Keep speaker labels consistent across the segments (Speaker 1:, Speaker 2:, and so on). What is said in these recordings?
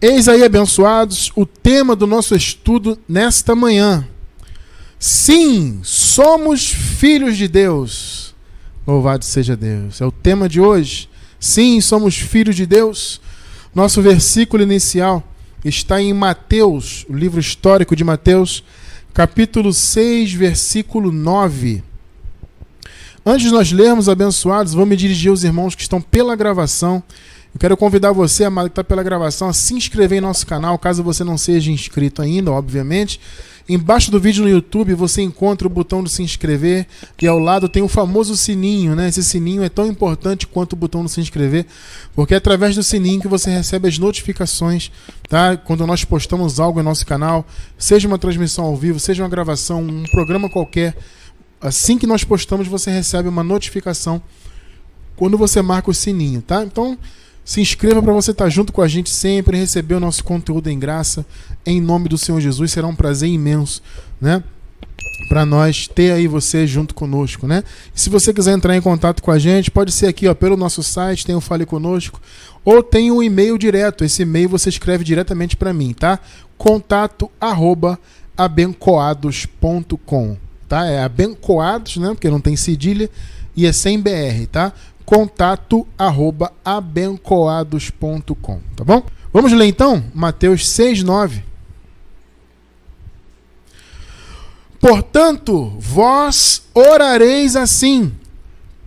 Speaker 1: Eis aí, abençoados, o tema do nosso estudo nesta manhã. Sim, somos filhos de Deus. Louvado seja Deus. É o tema de hoje. Sim, somos filhos de Deus. Nosso versículo inicial está em Mateus, o livro histórico de Mateus, capítulo 6, versículo 9. Antes de nós lermos, abençoados, vou me dirigir aos irmãos que estão pela gravação. Eu quero convidar você, amado, que está pela gravação, a se inscrever em nosso canal, caso você não seja inscrito ainda, obviamente. Embaixo do vídeo no YouTube você encontra o botão de se inscrever e ao lado tem o famoso sininho, né? Esse sininho é tão importante quanto o botão de se inscrever, porque é através do sininho que você recebe as notificações, tá? Quando nós postamos algo em nosso canal, seja uma transmissão ao vivo, seja uma gravação, um programa qualquer, assim que nós postamos você recebe uma notificação quando você marca o sininho, tá? Então, se inscreva para você estar junto com a gente sempre, receber o nosso conteúdo em graça, em nome do Senhor Jesus. Será um prazer imenso, né? Para nós ter aí você junto conosco, né? E se você quiser entrar em contato com a gente, pode ser aqui, ó, pelo nosso site, tem o Fale Conosco, ou tem um e-mail direto. Esse e-mail você escreve diretamente para mim, tá? contato@abencoados.com, tá? É abencoados, né? Porque não tem cedilha e é sem BR, tá? contato@abencoados.com, tá bom? Vamos ler então Mateus 6:9. Portanto, vós orareis assim: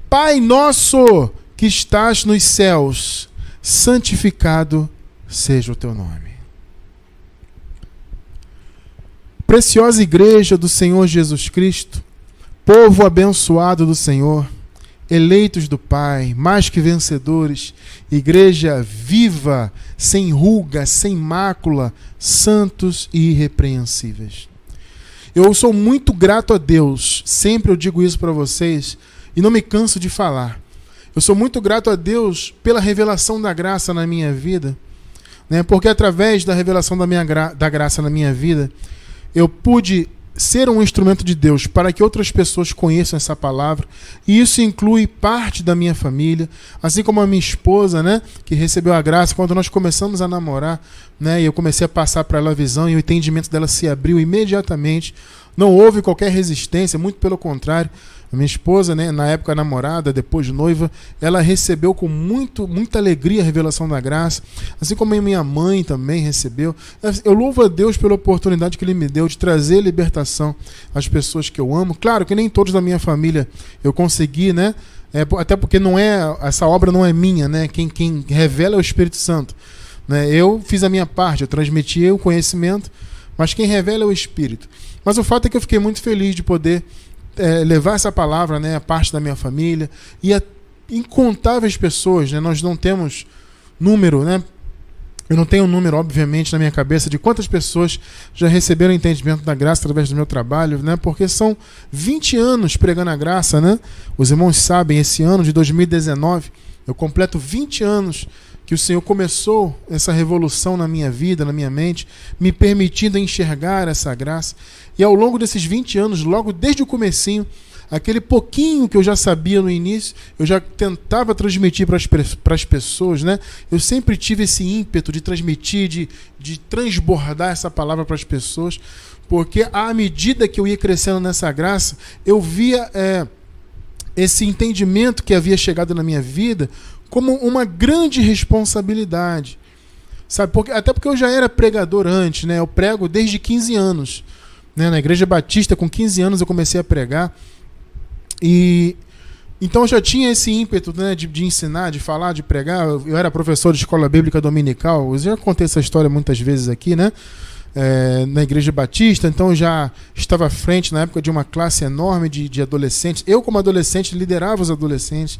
Speaker 1: Pai nosso que estás nos céus, santificado seja o teu nome. Preciosa igreja do Senhor Jesus Cristo, povo abençoado do Senhor, eleitos do Pai, mais que vencedores, igreja viva, sem ruga, sem mácula, santos e irrepreensíveis. Eu sou muito grato a Deus, sempre eu digo isso para vocês e não me canso de falar. Eu sou muito grato a Deus pela revelação da graça na minha vida, né? Porque através da revelação da graça na minha vida, eu pude ser um instrumento de Deus para que outras pessoas conheçam essa palavra, e isso inclui parte da minha família, assim como a minha esposa, né, que recebeu a graça quando nós começamos a namorar, né, e eu comecei a passar para ela a visão e o entendimento dela se abriu imediatamente. Não houve qualquer resistência, muito pelo contrário. A minha esposa, né, na época namorada, depois noiva, ela recebeu com muita alegria a revelação da graça, assim como a minha mãe também recebeu. Eu louvo a Deus pela oportunidade que Ele me deu de trazer libertação às pessoas que eu amo. Claro que nem todos da minha família eu consegui, né? Até porque essa obra não é minha, né? Quem revela é o Espírito Santo, né? Eu fiz a minha parte, eu transmiti o conhecimento, mas quem revela é o Espírito. Mas o fato é que eu fiquei muito feliz de poder levar essa palavra, né, a parte da minha família e a incontáveis pessoas, né? Nós não temos número, né? Eu não tenho um número, obviamente, na minha cabeça de quantas pessoas já receberam entendimento da graça através do meu trabalho, né? Porque são 20 anos pregando a graça, né? Os irmãos sabem, esse ano de 2019, eu completo 20 anos que o Senhor começou essa revolução na minha vida, na minha mente, me permitindo enxergar essa graça. E ao longo desses 20 anos, logo desde o comecinho, aquele pouquinho que eu já sabia no início, eu já tentava transmitir para as pessoas, né? Eu sempre tive esse ímpeto de transmitir, de transbordar essa palavra para as pessoas, porque à medida que eu ia crescendo nessa graça, eu via esse entendimento que havia chegado na minha vida como uma grande responsabilidade, sabe? Até porque eu já era pregador antes, né? Eu prego desde 15 anos, né? Na Igreja Batista, com 15 anos eu comecei a pregar, e então eu já tinha esse ímpeto, né, de ensinar, de falar, de pregar. Eu era professor de escola bíblica dominical, eu já contei essa história muitas vezes aqui, né? Na Igreja Batista, então eu já estava à frente na época de uma classe enorme de adolescentes. Eu, como adolescente, liderava os adolescentes.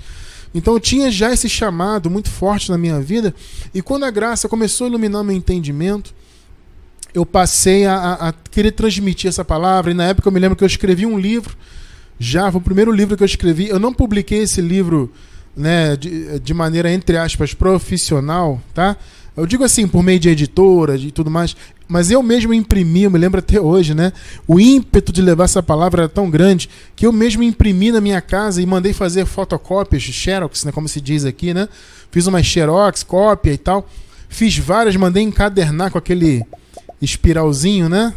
Speaker 1: Então eu tinha já esse chamado muito forte na minha vida, e quando a graça começou a iluminar meu entendimento, eu passei a querer transmitir essa palavra. E na época eu me lembro que eu escrevi um livro, já foi o primeiro livro que eu escrevi. Eu não publiquei esse livro, né, de maneira, entre aspas, profissional, tá? Eu digo assim, por meio de editora e tudo mais, mas eu mesmo imprimi, eu me lembro até hoje, né? O ímpeto de levar essa palavra era tão grande que eu mesmo imprimi na minha casa e mandei fazer fotocópias, xerox, né, como se diz aqui, né? Fiz uma xerox, cópia e tal. fiz várias, mandei encadernar com aquele espiralzinho, né?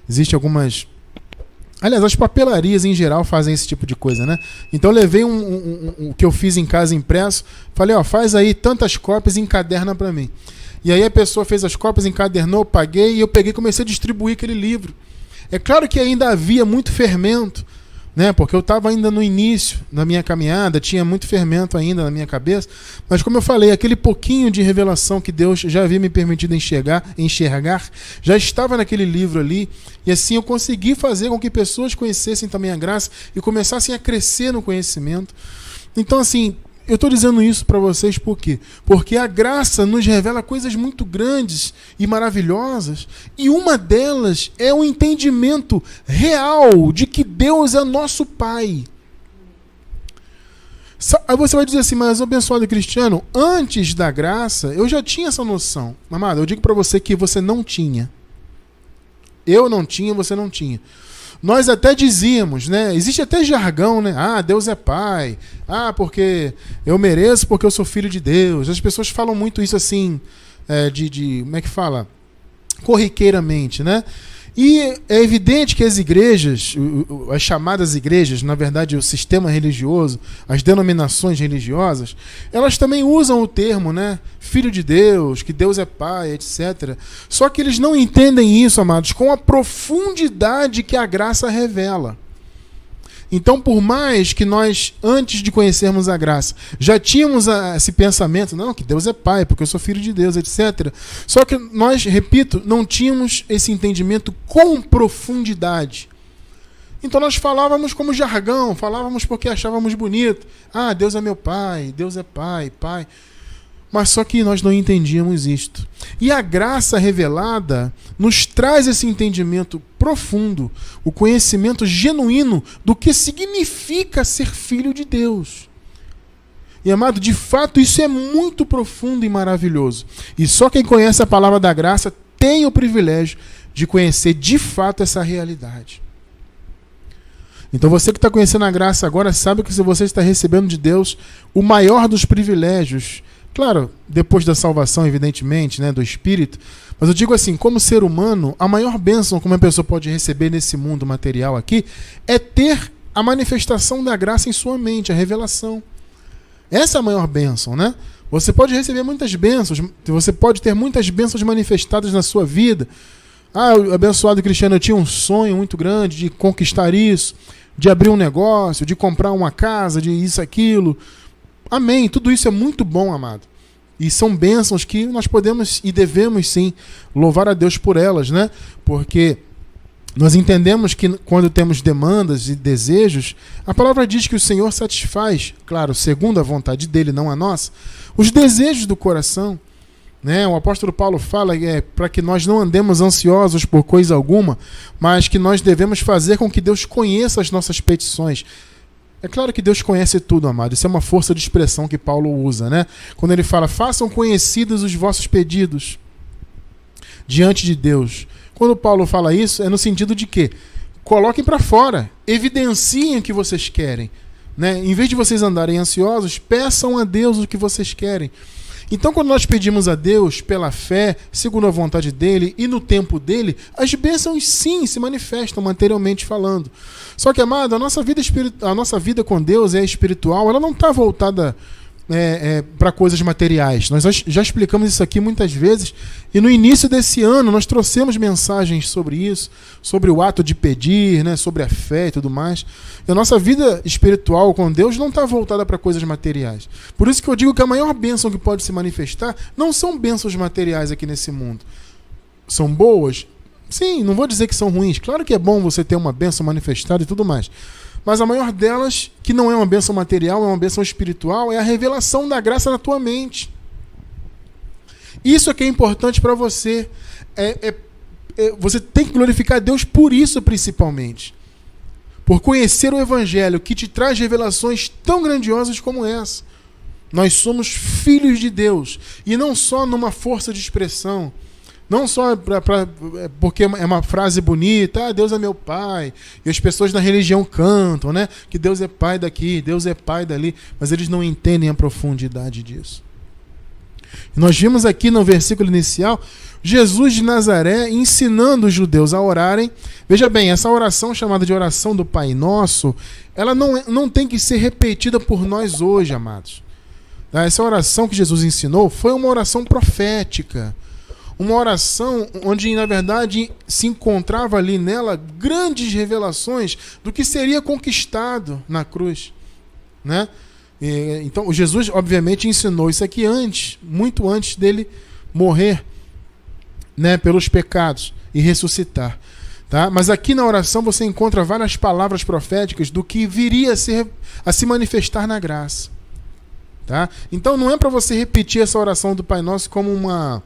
Speaker 1: Existe algumas... Aliás, as papelarias em geral fazem esse tipo de coisa, né? Então eu levei o que eu fiz em casa impresso, falei, ó, faz aí tantas cópias e encaderna para mim. E aí a pessoa fez as cópias, encadernou, paguei, e eu peguei e comecei a distribuir aquele livro. É claro que ainda havia muito fermento, né? Porque eu estava ainda no início da minha caminhada, tinha muito fermento ainda na minha cabeça, mas como eu falei, aquele pouquinho de revelação que Deus já havia me permitido enxergar, já estava naquele livro ali, e assim eu consegui fazer com que pessoas conhecessem também a graça e começassem a crescer no conhecimento. Então, assim, eu estou dizendo isso para vocês por quê? Porque a graça nos revela coisas muito grandes e maravilhosas, e uma delas é o entendimento real de que Deus é nosso Pai. Aí você vai dizer assim, mas abençoado cristiano, antes da graça, eu já tinha essa noção. Amado, eu digo para você que você não tinha. Eu não tinha, você não tinha. Nós até dizíamos, né? Existe até jargão, né? Ah, Deus é pai. Ah, porque eu mereço porque eu sou filho de Deus. As pessoas falam muito isso assim, como é que fala? Corriqueiramente, né? E é evidente que as igrejas, as chamadas igrejas, na verdade o sistema religioso, as denominações religiosas, elas também usam o termo, né? Filho de Deus, que Deus é Pai, etc. Só que eles não entendem isso, amados, com a profundidade que a graça revela. Então, por mais que nós, antes de conhecermos a graça, já tínhamos esse pensamento, não, que Deus é Pai, porque eu sou filho de Deus, etc. Só que nós, repito, não tínhamos esse entendimento com profundidade. Então nós falávamos como jargão, falávamos porque achávamos bonito. Ah, Deus é meu Pai, Deus é Pai, Pai. Mas só que nós não entendíamos isto. E a graça revelada nos traz esse entendimento profundo, o conhecimento genuíno do que significa ser filho de Deus. E, amado, de fato isso é muito profundo e maravilhoso. E só quem conhece a palavra da graça tem o privilégio de conhecer de fato essa realidade. Então você que está conhecendo a graça agora sabe que se você está recebendo de Deus o maior dos privilégios, claro, depois da salvação, evidentemente, né, do Espírito, mas eu digo assim, como ser humano, a maior bênção que uma pessoa pode receber nesse mundo material aqui é ter a manifestação da graça em sua mente, a revelação. Essa é a maior bênção, né? Você pode receber muitas bênçãos, você pode ter muitas bênçãos manifestadas na sua vida. Ah, abençoado cristiano, eu tinha um sonho muito grande de conquistar isso, de abrir um negócio, de comprar uma casa, de isso, aquilo. Amém, tudo isso é muito bom, amado. E são bênçãos que nós podemos e devemos sim louvar a Deus por elas, né? Porque nós entendemos que quando temos demandas e desejos, a palavra diz que o Senhor satisfaz, claro, segundo a vontade dele, não a nossa, os desejos do coração, né? O apóstolo Paulo fala para que nós não andemos ansiosos por coisa alguma, mas que nós devemos fazer com que Deus conheça as nossas petições. É claro que Deus conhece tudo, amado. Isso é uma força de expressão que Paulo usa, né? Quando ele fala, façam conhecidos os vossos pedidos diante de Deus. Quando Paulo fala isso, é no sentido de que coloquem para fora, evidenciem o que vocês querem, né? Em vez de vocês andarem ansiosos, peçam a Deus o que vocês querem. Então, quando nós pedimos a Deus pela fé, segundo a vontade dele e no tempo dele, as bênçãos sim se manifestam materialmente falando. Só que, amado, a nossa vida com Deus é espiritual, ela não está voltada para coisas materiais. Nós já explicamos isso aqui muitas vezes, e no início desse ano nós trouxemos mensagens sobre isso, sobre o ato de pedir, né, sobre a fé e tudo mais. E a nossa vida espiritual com Deus não está voltada para coisas materiais. Por isso que eu digo que a maior bênção que pode se manifestar não são bênçãos materiais aqui nesse mundo. São boas? Sim, não vou dizer que são ruins. Claro que é bom você ter uma bênção manifestada e tudo mais. Mas a maior delas, que não é uma bênção material, é uma bênção espiritual, é a revelação da graça na tua mente. Isso é que é importante para você. Você tem que glorificar Deus por isso, principalmente. Por conhecer o Evangelho, que te traz revelações tão grandiosas como essa. Nós somos filhos de Deus. E não só numa força de expressão. Não só porque é uma frase bonita, Deus é meu pai, e as pessoas na religião cantam, né? Que Deus é pai daqui, Deus é pai dali, mas eles não entendem a profundidade disso. Nós vimos aqui no versículo inicial Jesus de Nazaré ensinando os judeus a orarem. Veja bem, essa oração chamada de oração do Pai Nosso, ela não tem que ser repetida por nós hoje, amados. Essa oração que Jesus ensinou foi uma oração profética. Uma oração onde, na verdade, se encontrava ali nela grandes revelações do que seria conquistado na cruz, né? Então, Jesus, obviamente, ensinou isso aqui antes, muito antes dele morrer, né, pelos pecados e ressuscitar. Tá? Mas aqui na oração você encontra várias palavras proféticas do que viria a se manifestar na graça. Tá? Então não é para você repetir essa oração do Pai Nosso como uma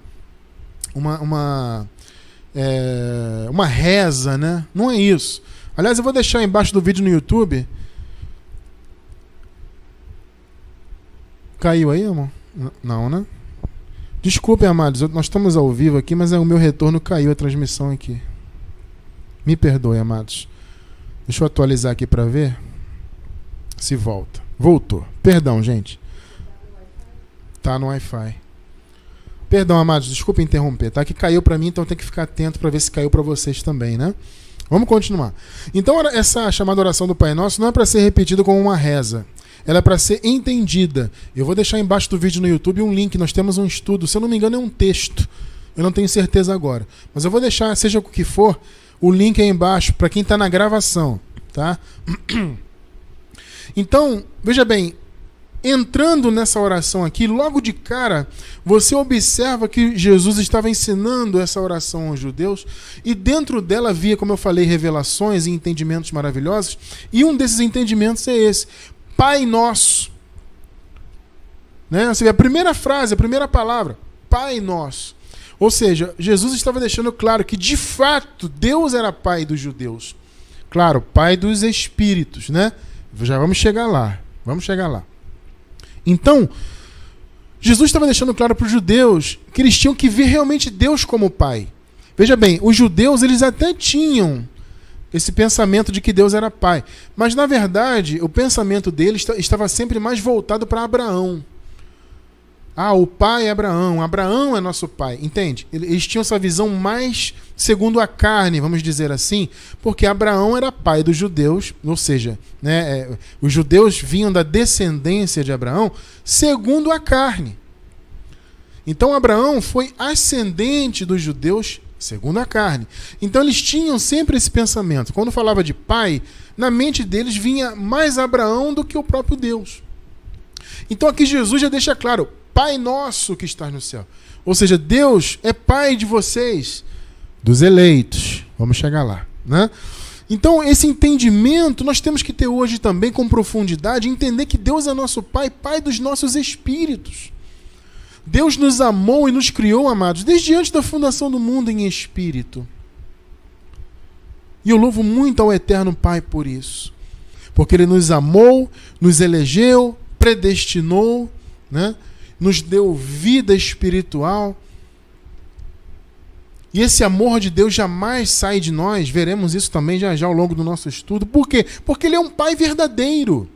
Speaker 1: reza, né? Não é isso. Aliás, eu vou deixar embaixo do vídeo no YouTube. Caiu aí, amor? Não, né? Desculpem, amados, nós estamos ao vivo aqui, mas o meu retorno caiu a transmissão aqui. Me perdoe, amados. Deixa eu atualizar aqui para ver se volta. Voltou. Perdão, gente. Tá no Wi-Fi. Perdão, amados, desculpa interromper, tá? Que caiu para mim, então tem que ficar atento para ver se caiu para vocês também, né? Vamos continuar. Então, essa chamada oração do Pai Nosso não é para ser repetida como uma reza. Ela é para ser entendida. Eu vou deixar embaixo do vídeo no YouTube um link. Nós temos um estudo, se eu não me engano é um texto. Eu não tenho certeza agora. Mas eu vou deixar, seja o que for, o link aí embaixo para quem está na gravação. Tá? Então, veja bem, entrando nessa oração aqui, logo de cara, você observa que Jesus estava ensinando essa oração aos judeus e dentro dela havia, como eu falei, revelações e entendimentos maravilhosos. E um desses entendimentos é esse: Pai Nosso. Né? Você vê a primeira frase, a primeira palavra, Pai Nosso. Ou seja, Jesus estava deixando claro que, de fato, Deus era Pai dos judeus. Claro, Pai dos espíritos, né? Já vamos chegar lá. Vamos chegar lá. Então, Jesus estava deixando claro para os judeus que eles tinham que ver realmente Deus como Pai. Veja bem, os judeus, eles até tinham esse pensamento de que Deus era Pai. Mas, na verdade, o pensamento deles estava sempre mais voltado para Abraão. Ah, o pai é Abraão. Abraão é nosso pai. Entende? Eles tinham essa visão mais segundo a carne, vamos dizer assim, porque Abraão era pai dos judeus, ou seja, né, os judeus vinham da descendência de Abraão segundo a carne. Então, Abraão foi ascendente dos judeus segundo a carne. Então eles tinham sempre esse pensamento. Quando falava de pai, na mente deles vinha mais Abraão do que o próprio Deus. Então aqui Jesus já deixa claro: Pai Nosso que estás no céu. Ou seja, Deus é Pai de vocês, dos eleitos. Vamos chegar lá, né? Então esse entendimento nós temos que ter hoje também com profundidade, entender que Deus é nosso Pai, Pai dos nossos espíritos. Deus nos amou e nos criou, amados, desde antes da fundação do mundo em espírito. E eu louvo muito ao Eterno Pai por isso. Porque Ele nos amou, nos elegeu, predestinou, né? Nos deu vida espiritual. E esse amor de Deus jamais sai de nós. Veremos isso também já já ao longo do nosso estudo. Por quê? Porque Ele é um Pai verdadeiro.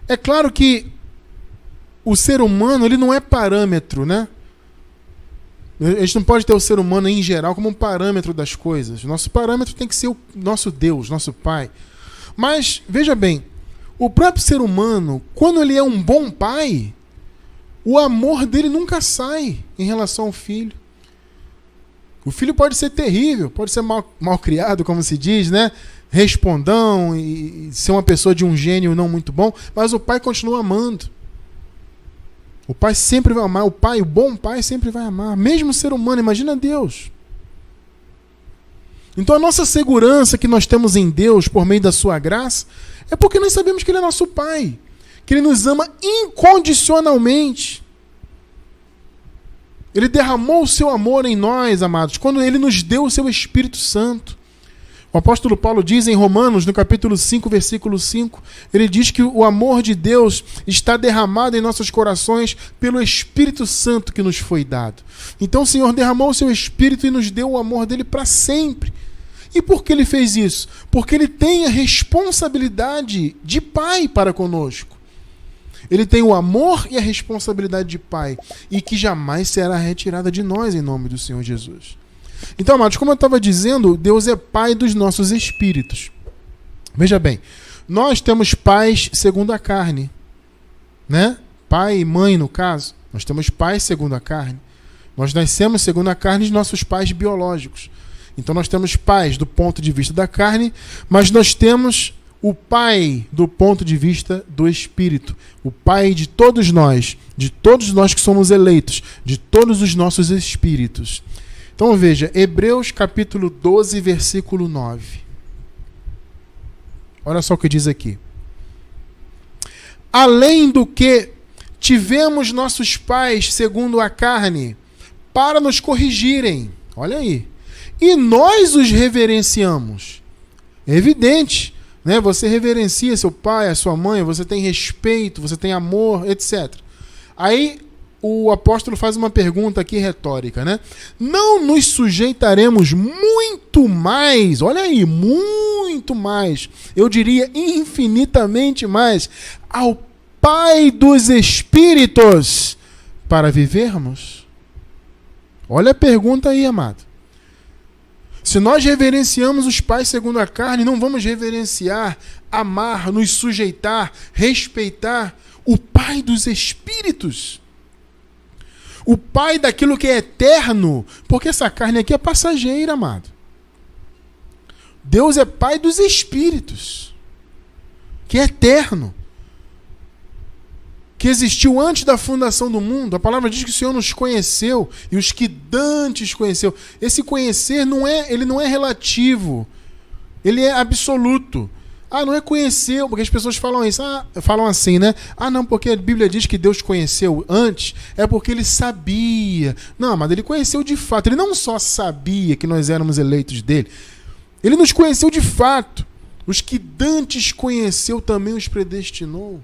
Speaker 1: É claro que o ser humano, ele não é parâmetro, né? A gente não pode ter o ser humano em geral como um parâmetro das coisas. Nosso parâmetro tem que ser o nosso Deus, nosso Pai. Mas, veja bem, o próprio ser humano, quando ele é um bom pai, o amor dele nunca sai em relação ao filho. O filho pode ser terrível, pode ser mal criado, como se diz, né? Respondão e ser uma pessoa de um gênio não muito bom, mas o pai continua amando. O pai sempre vai amar, o bom pai sempre vai amar, mesmo o ser humano, imagina Deus. Então a nossa segurança que nós temos em Deus por meio da sua graça é porque nós sabemos que Ele é nosso Pai, que Ele nos ama incondicionalmente. Ele derramou o seu amor em nós, amados, quando Ele nos deu o seu Espírito Santo. O apóstolo Paulo diz em Romanos, no capítulo 5, versículo 5, ele diz que o amor de Deus está derramado em nossos corações pelo Espírito Santo que nos foi dado. Então o Senhor derramou o seu Espírito e nos deu o amor dele para sempre. E por que Ele fez isso? Porque Ele tem a responsabilidade de Pai para conosco. Ele tem o amor e a responsabilidade de pai, e que jamais será retirada de nós em nome do Senhor Jesus. Então, amados, como eu estava dizendo, Deus é pai dos nossos espíritos. Veja bem, nós temos pais segundo a carne, né? Pai e mãe, no caso. Nós temos pais segundo a carne. Nós nascemos segundo a carne de nossos pais biológicos. Então nós temos pais do ponto de vista da carne, mas nós temos o pai do ponto de vista do espírito. O pai de todos nós que somos eleitos, de todos os nossos espíritos. Então veja, Hebreus capítulo 12, versículo 9. Olha só o que diz aqui. Além do que tivemos nossos pais segundo a carne, para nos corrigirem. Olha aí. E nós os reverenciamos. É evidente, né? Você reverencia seu pai, a sua mãe, você tem respeito, você tem amor, etc. Aí o apóstolo faz uma pergunta aqui retórica, né? Não nos sujeitaremos muito mais, olha aí, muito mais, eu diria infinitamente mais, ao Pai dos Espíritos para vivermos? Olha a pergunta aí, amado. Se nós reverenciamos os pais segundo a carne, não vamos reverenciar, amar, nos sujeitar, respeitar o Pai dos Espíritos? O Pai daquilo que é eterno, porque essa carne aqui é passageira, amado. Deus é Pai dos Espíritos, que é eterno, que existiu antes da fundação do mundo. A palavra diz que o Senhor nos conheceu e os que dantes conheceu. Esse conhecer ele não é relativo, ele é absoluto. Não é conheceu, porque as pessoas falam isso, falam assim, né? Não, porque a Bíblia diz que Deus conheceu antes, é porque ele sabia. Não, mas ele conheceu de fato. Ele não só sabia que nós éramos eleitos dele, ele nos conheceu de fato. Os que dantes conheceu também os predestinou.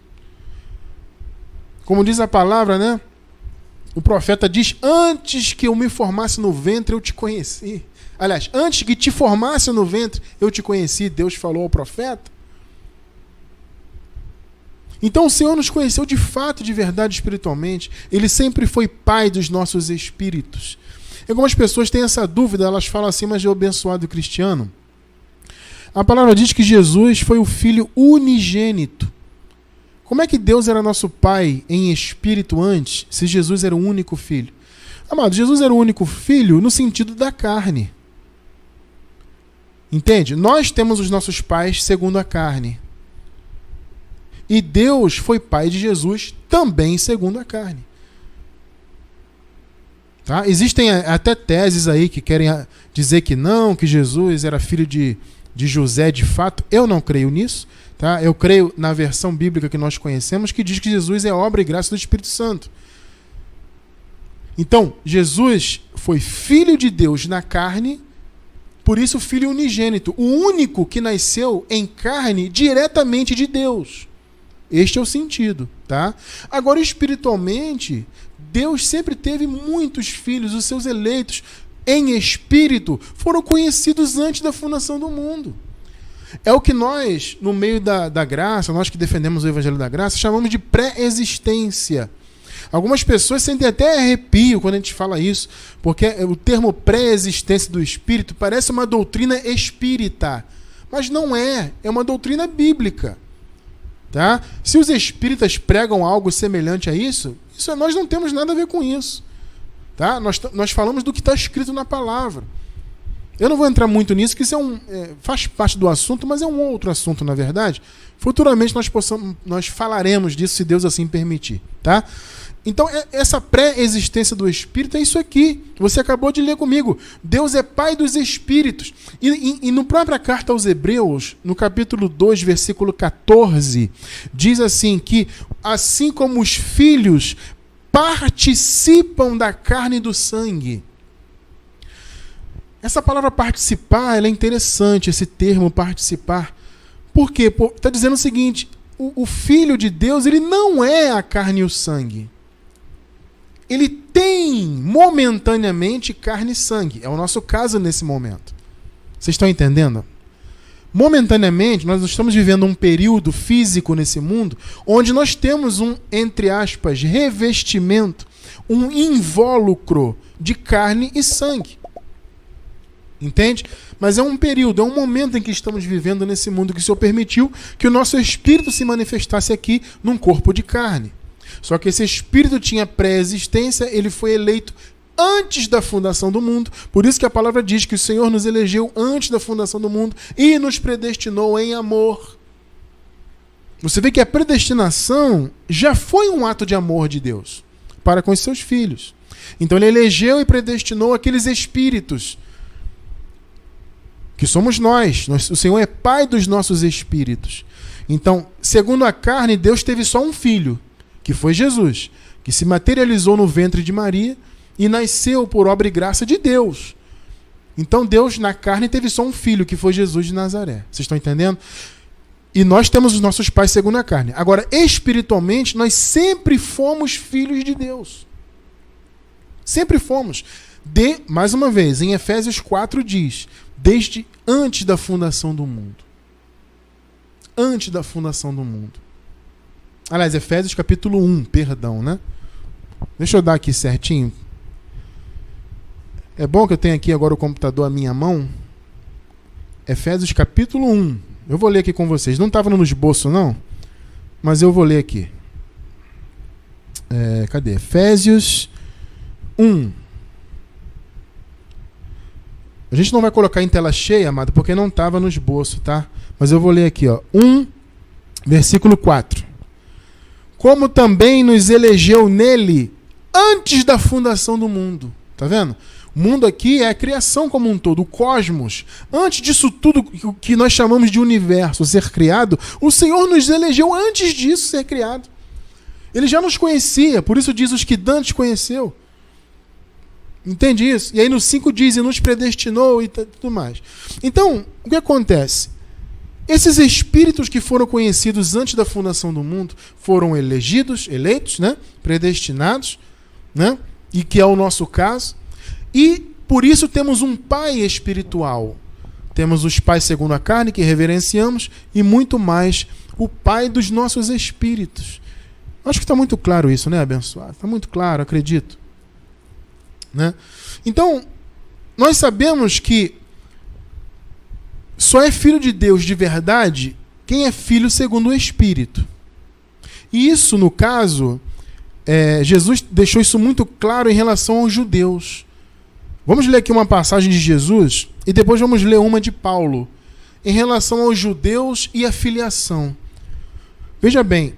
Speaker 1: Como diz a palavra, né? O profeta diz, antes que eu me formasse no ventre, eu te conheci. Aliás, antes que te formasse no ventre, eu te conheci, Deus falou ao profeta. Então o Senhor nos conheceu de fato, de verdade, espiritualmente. Ele sempre foi Pai dos nossos espíritos. E algumas pessoas têm essa dúvida, elas falam assim, mas eu abençoado cristiano. A palavra diz que Jesus foi o Filho unigênito. Como é que Deus era nosso Pai em espírito antes, se Jesus era o único Filho? Amado, Jesus era o único Filho no sentido da carne. Entende? Nós temos os nossos pais segundo a carne. E Deus foi Pai de Jesus também segundo a carne. Tá? Existem até teses aí que querem dizer que não, que Jesus era filho de José de fato. Eu não creio nisso. Tá? Eu creio na versão bíblica que nós conhecemos, que diz que Jesus é obra e graça do Espírito Santo. Então, Jesus foi filho de Deus na carne, por isso filho unigênito, o único que nasceu em carne diretamente de Deus. Este é o sentido, tá? Agora, espiritualmente, Deus sempre teve muitos filhos, os seus eleitos em espírito foram conhecidos antes da fundação do mundo. É o que nós, no meio da graça, nós que defendemos o Evangelho da Graça, chamamos de pré-existência. Algumas pessoas sentem até arrepio quando a gente fala isso, porque o termo pré-existência do Espírito parece uma doutrina espírita, mas não é, é uma doutrina bíblica. Tá? Se os espíritas pregam algo semelhante a isso, nós não temos nada a ver com isso. Tá? Nós falamos do que está escrito na palavra. Eu não vou entrar muito nisso, que isso faz parte do assunto, mas é um outro assunto, na verdade. Futuramente nós falaremos disso, se Deus assim permitir. Tá? Então, essa pré-existência do Espírito é isso aqui, que você acabou de ler comigo. Deus é Pai dos Espíritos. E na própria carta aos Hebreus, no capítulo 2, versículo 14, diz assim que, assim como os filhos participam da carne e do sangue. Essa palavra participar, ela é interessante, esse termo participar. Por quê? Está dizendo o seguinte, o Filho de Deus, ele não é a carne e o sangue. Ele tem momentaneamente carne e sangue. É o nosso caso nesse momento. Vocês estão entendendo? momentaneamente, nós estamos vivendo um período físico nesse mundo onde nós temos um, entre aspas, revestimento, um invólucro de carne e sangue. Entende? Mas é um período, é um momento em que estamos vivendo nesse mundo que o Senhor permitiu que o nosso espírito se manifestasse aqui num corpo de carne. Só que esse espírito tinha pré-existência, ele foi eleito antes da fundação do mundo. Por isso que a palavra diz que o Senhor nos elegeu antes da fundação do mundo e nos predestinou em amor. Você vê que a predestinação já foi um ato de amor de Deus para com os seus filhos. Então ele elegeu e predestinou aqueles espíritos que somos nós. O Senhor é pai dos nossos espíritos. Então, segundo a carne, Deus teve só um filho, que foi Jesus, que se materializou no ventre de Maria e nasceu por obra e graça de Deus. Então Deus, na carne, teve só um filho, que foi Jesus de Nazaré. Vocês estão entendendo? E nós temos os nossos pais segundo a carne. Agora, espiritualmente, nós sempre fomos filhos de Deus. Sempre fomos. Mais uma vez, em Efésios 4 diz, desde antes da fundação do mundo. Antes da fundação do mundo. Aliás, Efésios capítulo 1, perdão, né? Deixa eu dar aqui certinho. É bom que eu tenho aqui agora o computador à minha mão. Efésios capítulo 1. Eu vou ler aqui com vocês. Não estava no esboço, não? Mas eu vou ler aqui. Cadê? Efésios 1. A gente não vai colocar em tela cheia, amado, porque não estava no esboço, tá? Mas eu vou ler aqui, ó. 1, versículo 4. Como também nos elegeu nele antes da fundação do mundo. Tá vendo? O mundo aqui é a criação como um todo, o cosmos. Antes disso tudo que nós chamamos de universo ser criado, o Senhor nos elegeu antes disso ser criado. Ele já nos conhecia, por isso diz os que dantes conheceu. Entende isso? E aí no 5 diz, e nos predestinou e tudo mais. Então, o que acontece? Esses espíritos que foram conhecidos antes da fundação do mundo foram eleitos, né? Predestinados, né? E que é o nosso caso. E por isso temos um pai espiritual. Temos os pais segundo a carne, que reverenciamos, e muito mais o pai dos nossos espíritos. Acho que está muito claro isso, né, abençoado? Está muito claro, acredito. Né? Então, nós sabemos que só é filho de Deus de verdade quem é filho segundo o Espírito. E isso, no caso, Jesus deixou isso muito claro em relação aos judeus. Vamos ler aqui uma passagem de Jesus e depois vamos ler uma de Paulo em relação aos judeus e a filiação. Veja bem,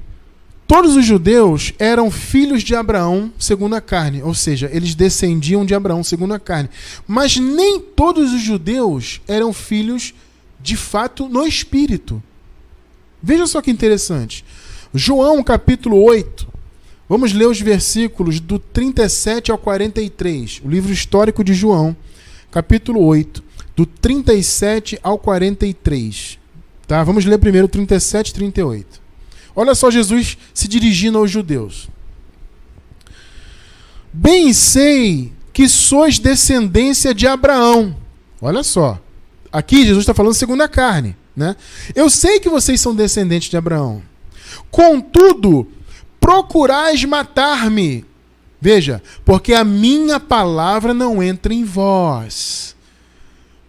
Speaker 1: todos os judeus eram filhos de Abraão segundo a carne, ou seja, eles descendiam de Abraão segundo a carne. Mas nem todos os judeus eram filhos de fato no Espírito. Veja só que interessante. João capítulo 8, vamos ler os versículos do 37 ao 43, o livro histórico de João, capítulo 8, do 37 ao 43. Tá? Vamos ler primeiro 37 e 38. Olha só Jesus se dirigindo aos judeus. Bem sei que sois descendência de Abraão. Olha só. Aqui Jesus está falando segundo a carne, né? Eu sei que vocês são descendentes de Abraão. Contudo, procurais matar-me. Veja, porque a minha palavra não entra em vós.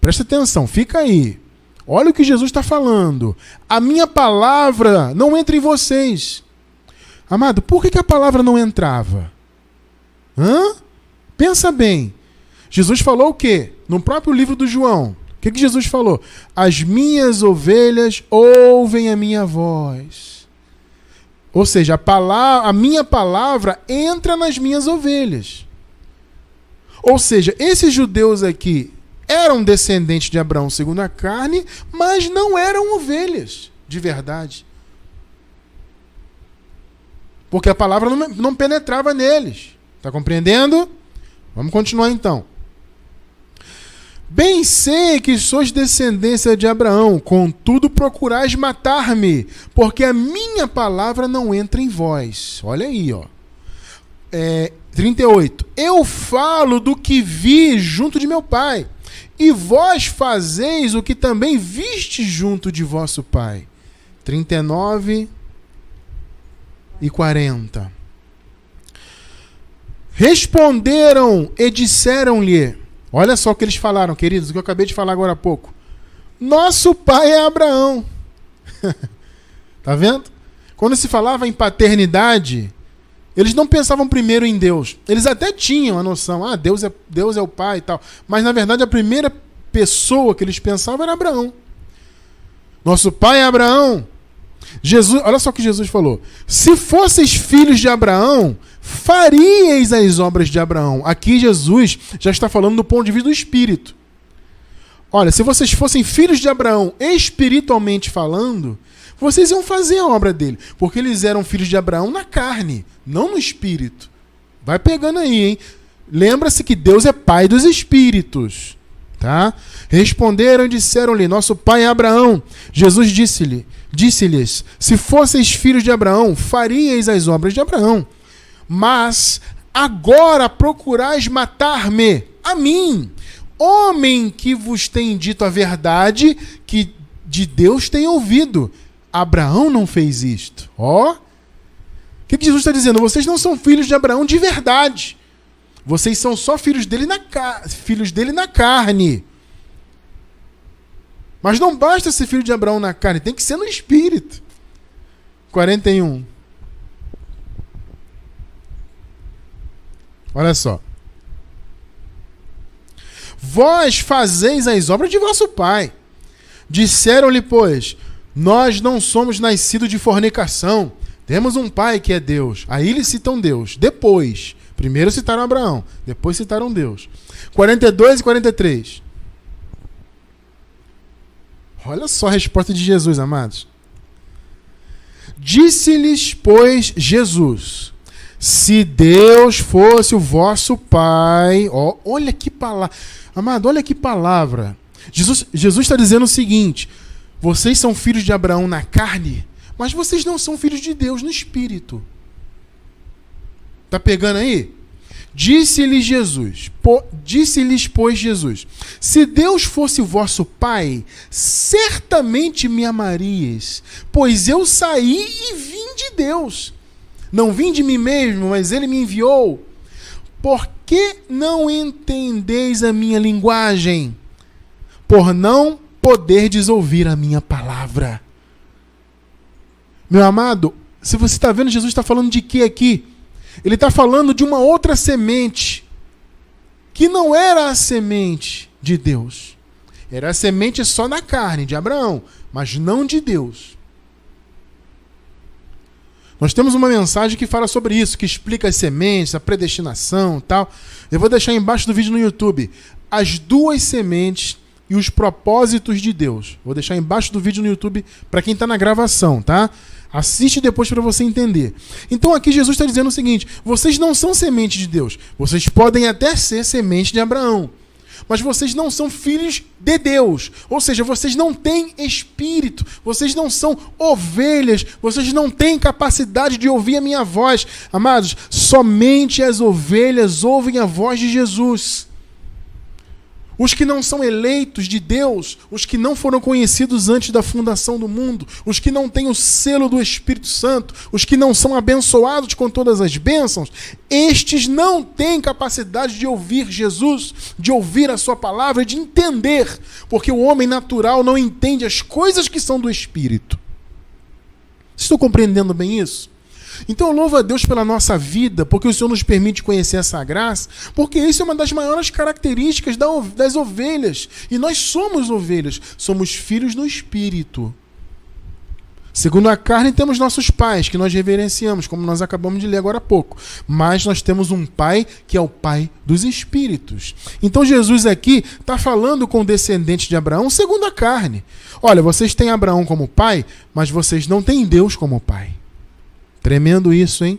Speaker 1: Presta atenção, fica aí. Olha o que Jesus está falando. A minha palavra não entra em vocês. Amado, por que a palavra não entrava? Pensa bem. Jesus falou o quê? No próprio livro do João. O que Jesus falou? As minhas ovelhas ouvem a minha voz. Ou seja, a minha palavra entra nas minhas ovelhas. Ou seja, esses judeus aqui eram descendentes de Abraão segundo a carne, mas não eram ovelhas de verdade. Porque a palavra não penetrava neles. Está compreendendo? Vamos continuar então. Bem sei que sois descendência de Abraão, contudo procurais matar-me, porque a minha palavra não entra em vós. Olha aí, ó. 38. Eu falo do que vi junto de meu pai, E vós fazeis o que também viste junto de vosso pai. 39 e 40. Responderam e disseram-lhe, olha só o que eles falaram, queridos, o que eu acabei de falar agora há pouco. Nosso pai é Abraão. Tá vendo? Quando se falava em paternidade, eles não pensavam primeiro em Deus. Eles até tinham a noção, Deus é o pai e tal. Mas na verdade a primeira pessoa que eles pensavam era Abraão. Nosso pai é Abraão. Jesus, olha só o que Jesus falou. Se fosseis filhos de Abraão, faríeis as obras de Abraão. Aqui Jesus já está falando do ponto de vista do Espírito. Olha, se vocês fossem filhos de Abraão, espiritualmente falando, vocês iam fazer a obra dele. Porque eles eram filhos de Abraão na carne, não no Espírito. Vai pegando aí, hein? Lembra-se que Deus é pai dos espíritos. Tá? Responderam e disseram-lhe, nosso pai é Abraão. Jesus disse-lhes, se fosseis filhos de Abraão, faríeis as obras de Abraão. Mas agora procurais matar-me, a mim, homem que vos tem dito a verdade, que de Deus tem ouvido. Abraão não fez isto. O que Jesus está dizendo? Vocês não são filhos de Abraão de verdade. Vocês são só filhos dele na carne. Mas não basta ser filho de Abraão na carne, tem que ser no espírito. 41. Olha só. Vós fazeis as obras de vosso pai. Disseram-lhe, pois, nós não somos nascidos de fornicação. Temos um pai que é Deus. Aí eles citam Deus. Depois. Primeiro citaram Abraão. Depois citaram Deus. 42 e 43. Olha só a resposta de Jesus, amados. Disse-lhes, pois, Jesus, se Deus fosse o vosso pai... olha que palavra. Amado, olha que palavra. Jesus está dizendo o seguinte, vocês são filhos de Abraão na carne, mas vocês não são filhos de Deus no espírito. Tá pegando aí? Disse-lhes, pois, Jesus, se Deus fosse o vosso pai, certamente me amarias, pois eu saí e vim de Deus. Não vim de mim mesmo, mas ele me enviou. Por que não entendeis a minha linguagem? Por não poderdes ouvir a minha palavra. Meu amado, se você está vendo, Jesus está falando de quê aqui? Ele está falando de uma outra semente, que não era a semente de Deus. Era a semente só na carne, de Abraão, mas não de Deus. Nós temos uma mensagem que fala sobre isso, que explica as sementes, a predestinação e tal. Eu vou deixar embaixo do vídeo no YouTube as duas sementes e os propósitos de Deus. Vou deixar embaixo do vídeo no YouTube para quem está na gravação, tá? Assiste depois para você entender. Então aqui Jesus está dizendo o seguinte, vocês não são semente de Deus. Vocês podem até ser semente de Abraão, mas vocês não são filhos de Deus. Ou seja, vocês não têm espírito, vocês não são ovelhas, vocês não têm capacidade de ouvir a minha voz. Amados, somente as ovelhas ouvem a voz de Jesus. Os que não são eleitos de Deus, os que não foram conhecidos antes da fundação do mundo, os que não têm o selo do Espírito Santo, os que não são abençoados com todas as bênçãos, estes não têm capacidade de ouvir Jesus, de ouvir a sua palavra e de entender, porque o homem natural não entende as coisas que são do Espírito. Estou compreendendo bem isso? Então eu louvo a Deus pela nossa vida, porque o Senhor nos permite conhecer essa graça, porque isso é uma das maiores características das ovelhas. E nós somos ovelhas, somos filhos no Espírito. Segundo a carne, temos nossos pais, que nós reverenciamos, como nós acabamos de ler agora há pouco. Mas nós temos um pai, que é o pai dos Espíritos. Então Jesus aqui está falando com descendentes de Abraão segundo a carne. Olha, vocês têm Abraão como pai, mas vocês não têm Deus como pai. Tremendo isso, hein?